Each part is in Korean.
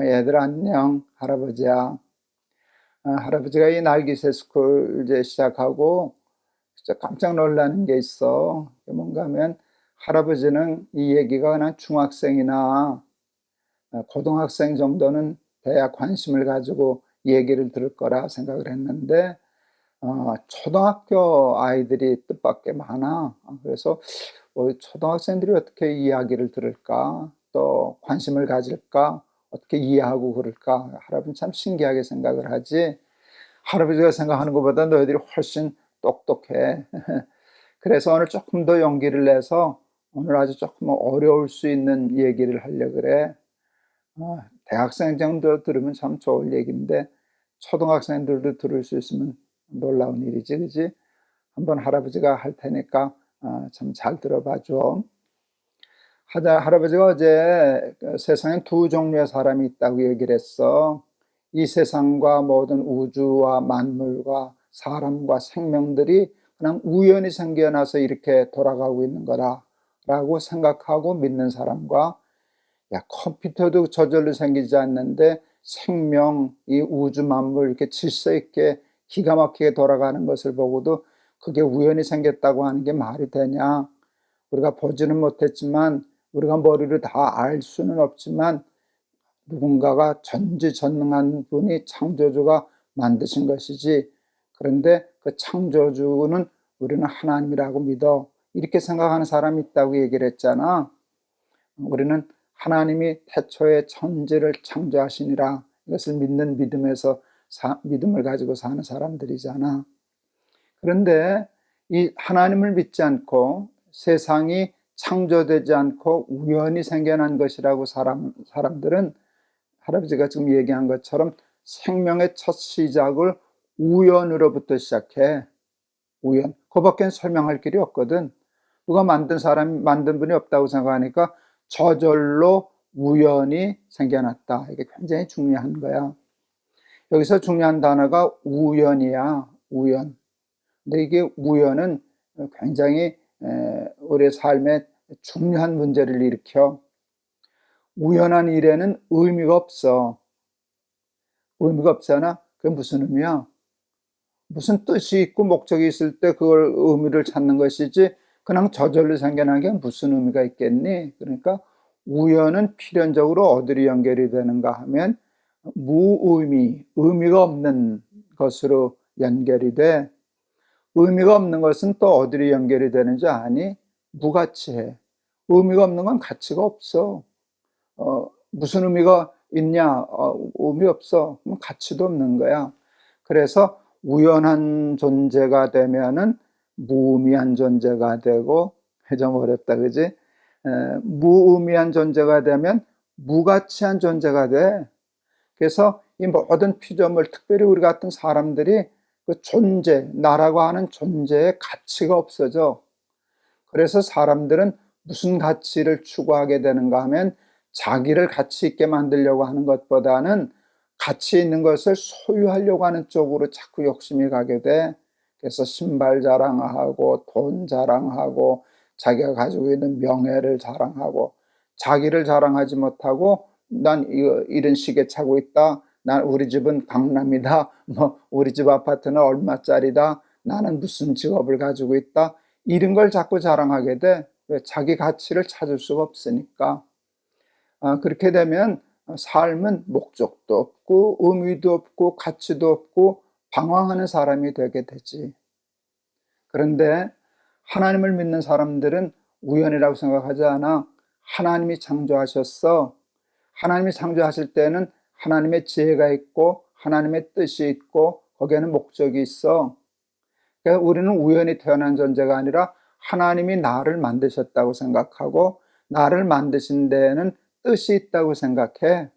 얘들아 안녕. 할아버지야. 할아버지가 이 날기새 스쿨 이제 시작하고 진짜 깜짝 놀라는 게 있어. 그게 뭔가 하면 할아버지는 이 얘기가 그냥 중학생이나 고등학생 정도는 돼야 관심을 가지고 얘기를 들을 거라 생각을 했는데 초등학교 아이들이 뜻밖의 많아. 그래서 초등학생들이 어떻게 이야기를 들을까? 또 관심을 가질까? 어떻게 이해하고 그럴까? 할아버지는 참 신기하게 생각을 하지. 할아버지가 생각하는 것보다 너희들이 훨씬 똑똑해. 그래서 오늘 조금 더 용기를 내서 오늘 아주 조금 어려울 수 있는 얘기를 하려고 그래. 대학생 정도 들으면 참 좋을 얘기인데 초등학생들도 들을 수 있으면 놀라운 일이지, 그지? 한번 할아버지가 할 테니까 참 잘 들어봐 줘. 할아버지가 어제 세상에 두 종류의 사람이 있다고 얘기를 했어. 이 세상과 모든 우주와 만물과 사람과 생명들이 그냥 우연히 생겨나서 이렇게 돌아가고 있는 거라고 생각하고 믿는 사람과, 야, 컴퓨터도 저절로 생기지 않는데 생명, 이 우주 만물 이렇게 질서 있게 기가 막히게 돌아가는 것을 보고도 그게 우연히 생겼다고 하는 게 말이 되냐? 우리가 보지는 못했지만, 우리가 머리로 다 알 수는 없지만 누군가가 전지전능한 분이 창조주가 만드신 것이지, 그런데 그 창조주는 우리는 하나님이라고 믿어, 이렇게 생각하는 사람이 있다고 얘기를 했잖아. 우리는 하나님이 태초에 천지를 창조하시니라, 이것을 믿는 믿음에서 믿음을 가지고 사는 사람들이잖아. 그런데 이 하나님을 믿지 않고 세상이 창조되지 않고 우연히 생겨난 것이라고 사람들은 할아버지가 지금 얘기한 것처럼 생명의 첫 시작을 우연으로부터 시작해. 우연. 그거밖에 설명할 길이 없거든. 누가 만든 분이 없다고 생각하니까 저절로 우연히 생겨났다. 이게 굉장히 중요한 거야. 여기서 중요한 단어가 우연이야. 우연. 근데 이게 우연은 굉장히 우리의 삶에 중요한 문제를 일으켜. 우연한 일에는 의미가 없어. 의미가 없잖아. 그게 무슨 의미야? 무슨 뜻이 있고 목적이 있을 때 그걸 의미를 찾는 것이지, 그냥 저절로 생겨난 게 무슨 의미가 있겠니? 그러니까 우연은 필연적으로 어디로 연결이 되는가 하면 무의미, 의미가 없는 것으로 연결이 돼. 의미가 없는 것은 또 어디로 연결이 되는지 아니? 무가치해. 의미가 없는 건 가치가 없어. 무슨 의미가 있냐? 의미 없어. 그럼 가치도 없는 거야. 그래서 우연한 존재가 되면은 무의미한 존재가 되고, 좀 어렵다, 그지? 무의미한 존재가 되면 무가치한 존재가 돼. 그래서 이 모든 피조물, 특별히 우리 같은 사람들이 그 존재, 나라고 하는 존재의 가치가 없어져. 그래서 사람들은 무슨 가치를 추구하게 되는가 하면 자기를 가치 있게 만들려고 하는 것보다는 가치 있는 것을 소유하려고 하는 쪽으로 자꾸 욕심이 가게 돼. 그래서 신발 자랑하고 돈 자랑하고 자기가 가지고 있는 명예를 자랑하고, 자기를 자랑하지 못하고 난 이런 시계 차고 있다, 난 우리 집은 강남이다, 뭐 우리 집 아파트는 얼마짜리다, 나는 무슨 직업을 가지고 있다, 이런 걸 자꾸 자랑하게 돼. 왜? 자기 가치를 찾을 수가 없으니까. 그렇게 되면 삶은 목적도 없고 의미도 없고 가치도 없고 방황하는 사람이 되게 되지. 그런데 하나님을 믿는 사람들은 우연이라고 생각하지 않아. 하나님이 창조하셨어. 하나님이 창조하실 때는 하나님의 지혜가 있고 하나님의 뜻이 있고 거기에는 목적이 있어. 그러니까 우리는 우연히 태어난 존재가 아니라 하나님이 나를 만드셨다고 생각하고, 나를 만드신 데에는 뜻이 있다고 생각해.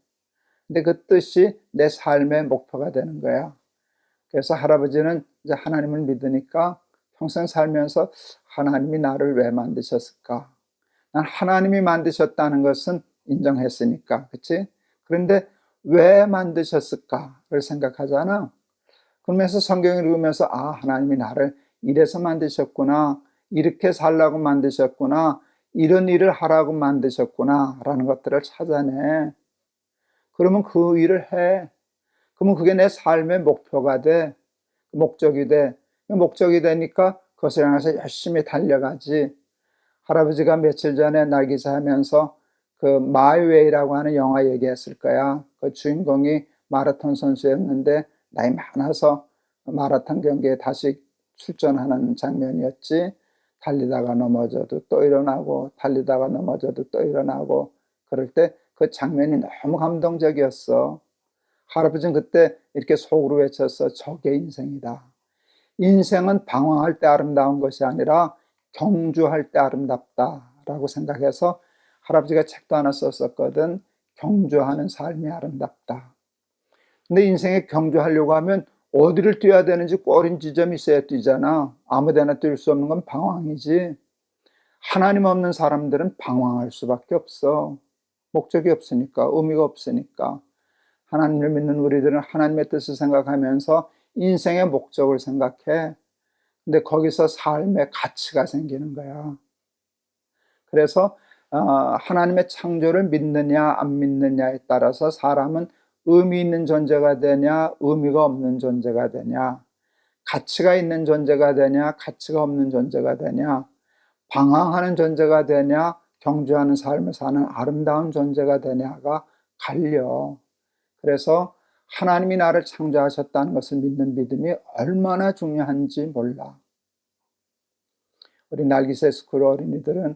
근데 그 뜻이 내 삶의 목표가 되는 거야. 그래서 할아버지는 이제 하나님을 믿으니까 평생 살면서 하나님이 나를 왜 만드셨을까? 난 하나님이 만드셨다는 것은 인정했으니까, 그치? 그런데 왜 만드셨을까를 생각하잖아. 그러면서 성경을 읽으면서 하나님이 나를 이래서 만드셨구나, 이렇게 살라고 만드셨구나, 이런 일을 하라고 만드셨구나 라는 것들을 찾아내. 그러면 그 일을 해. 그러면 그게 내 삶의 목표가 돼. 목적이 돼. 목적이 되니까 그것을 향해서 열심히 달려가지. 할아버지가 며칠 전에 날기사하면서 그 마이웨이라고 하는 영화 얘기했을 거야. 그 주인공이 마라톤 선수였는데 나이 많아서 마라톤 경기에 다시 출전하는 장면이었지. 달리다가 넘어져도 또 일어나고 달리다가 넘어져도 또 일어나고 그럴 때 그 장면이 너무 감동적이었어. 할아버지는 그때 이렇게 속으로 외쳤어. 저게 인생이다. 인생은 방황할 때 아름다운 것이 아니라 경주할 때 아름답다라고 생각해서 할아버지가 책도 하나 썼었거든. 경주하는 삶이 아름답다. 근데 인생에 경주하려고 하면 어디를 뛰어야 되는지 꼬린 지점이 있어야 뛰잖아. 아무데나 뛸 수 없는 건 방황이지. 하나님 없는 사람들은 방황할 수밖에 없어. 목적이 없으니까, 의미가 없으니까. 하나님을 믿는 우리들은 하나님의 뜻을 생각하면서 인생의 목적을 생각해. 근데 거기서 삶의 가치가 생기는 거야. 그래서 하나님의 창조를 믿느냐 안 믿느냐에 따라서 사람은 의미 있는 존재가 되냐 의미가 없는 존재가 되냐, 가치가 있는 존재가 되냐 가치가 없는 존재가 되냐, 방황하는 존재가 되냐 경주하는 삶을 사는 아름다운 존재가 되냐가 갈려. 그래서 하나님이 나를 창조하셨다는 것을 믿는 믿음이 얼마나 중요한지 몰라. 우리 날기새 스쿨 어린이들은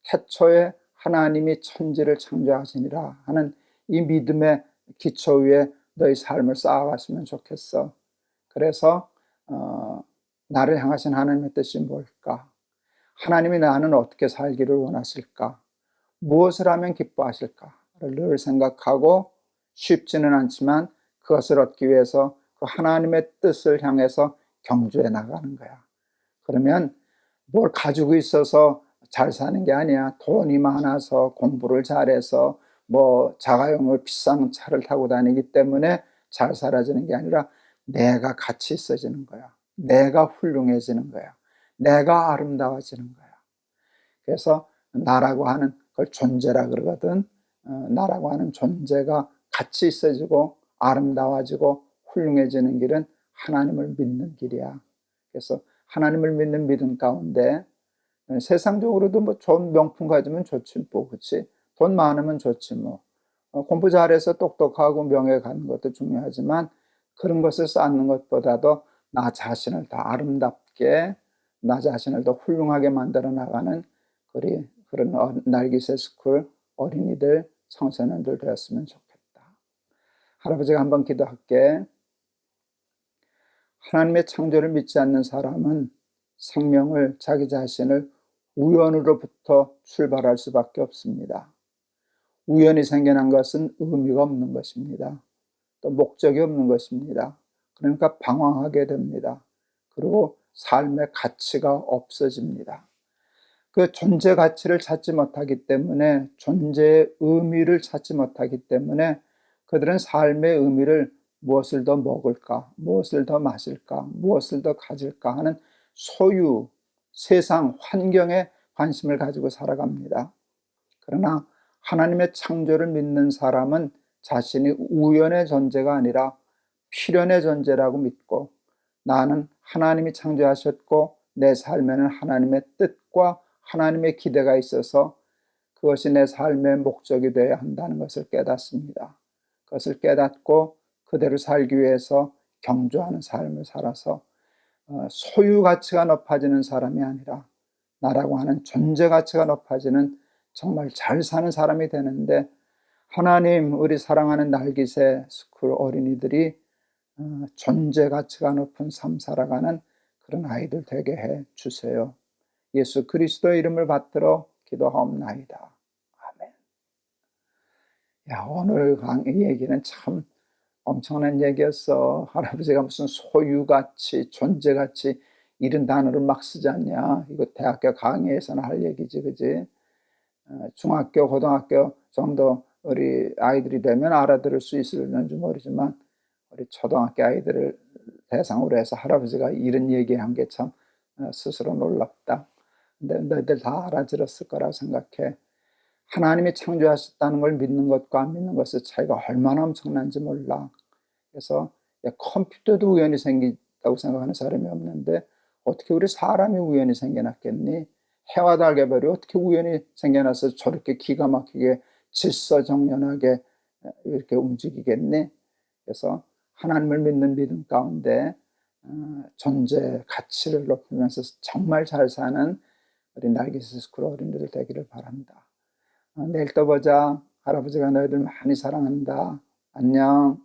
태초에 하나님이 천지를 창조하시니라 하는 이 믿음의 기초 위에 너희 삶을 쌓아갔으면 좋겠어. 그래서 나를 향하신 하나님의 뜻이 뭘까? 하나님이 나는 어떻게 살기를 원하실까? 무엇을 하면 기뻐하실까를 늘 생각하고 쉽지는 않지만 그것을 얻기 위해서 그 하나님의 뜻을 향해서 경주해 나가는 거야. 그러면 뭘 가지고 있어서 잘 사는 게 아니야. 돈이 많아서 공부를 잘해서 뭐 자가용을 비싼 차를 타고 다니기 때문에 잘 살아지는 게 아니라 내가 가치 있어지는 거야. 내가 훌륭해지는 거야. 내가 아름다워지는 거야. 그래서 나라고 하는 걸 존재라 그러거든. 나라고 하는 존재가 가치 있어지고 아름다워지고 훌륭해지는 길은 하나님을 믿는 길이야. 그래서 하나님을 믿는 믿음 가운데 세상적으로도 뭐 좋은 명품 가지면 좋지 뭐, 그렇지? 돈 많으면 좋지 뭐. 공부 잘해서 똑똑하고 명예 갖는 것도 중요하지만 그런 것을 쌓는 것보다도 나 자신을 더 아름답게, 나 자신을 더 훌륭하게 만들어 나가는 그런 날기새 스쿨 어린이들, 청소년들 되었으면 좋겠다. 할아버지가 한번 기도할게. 하나님의 창조를 믿지 않는 사람은 생명을, 자기 자신을 우연으로부터 출발할 수밖에 없습니다. 우연히 생겨난 것은 의미가 없는 것입니다. 또 목적이 없는 것입니다. 그러니까 방황하게 됩니다. 그리고 삶의 가치가 없어집니다. 그 존재 가치를 찾지 못하기 때문에, 존재의 의미를 찾지 못하기 때문에 그들은 삶의 의미를 무엇을 더 먹을까, 무엇을 더 마실까, 무엇을 더 가질까 하는 소유, 세상, 환경에 관심을 가지고 살아갑니다. 그러나 하나님의 창조를 믿는 사람은 자신이 우연의 존재가 아니라 필연의 존재라고 믿고, 나는 하나님이 창조하셨고 내 삶에는 하나님의 뜻과 하나님의 기대가 있어서 그것이 내 삶의 목적이 되어야 한다는 것을 깨닫습니다. 그것을 깨닫고 그대로 살기 위해서 경주하는 삶을 살아서 소유 가치가 높아지는 사람이 아니라 나라고 하는 존재 가치가 높아지는 정말 잘 사는 사람이 되는데, 하나님, 우리 사랑하는 날기새 스쿨 어린이들이 존재 가치가 높은 삶 살아가는 그런 아이들 되게 해 주세요. 예수 그리스도의 이름을 받들어 기도하옵나이다. 아멘. 야, 오늘 강의 얘기는 참 엄청난 얘기였어. 할아버지가 무슨 소유가치, 존재가치 이런 단어를 막 쓰지 않냐. 이거 대학교 강의에서는 할 얘기지, 그지? 중학교, 고등학교 정도 우리 아이들이 되면 알아들을 수 있을는지 모르지만 우리 초등학교 아이들을 대상으로 해서 할아버지가 이런 얘기한 게 참 스스로 놀랍다. 근데 너희들 다 알아들었을 거라고 생각해. 하나님이 창조하셨다는 걸 믿는 것과 안 믿는 것의 차이가 얼마나 엄청난지 몰라. 그래서 야, 컴퓨터도 우연히 생긴다고 생각하는 사람이 없는데 어떻게 우리 사람이 우연히 생겨났겠니? 해와 달개별이 어떻게 우연히 생겨나서 저렇게 기가 막히게 질서정연하게 이렇게 움직이겠니? 그래서 하나님을 믿는 믿음 가운데 존재 가치를 높이면서 정말 잘 사는 우리 날개짓 스쿨 어린이들 되기를 바랍니다. 내일 또 보자. 할아버지가 너희들 많이 사랑한다. 안녕.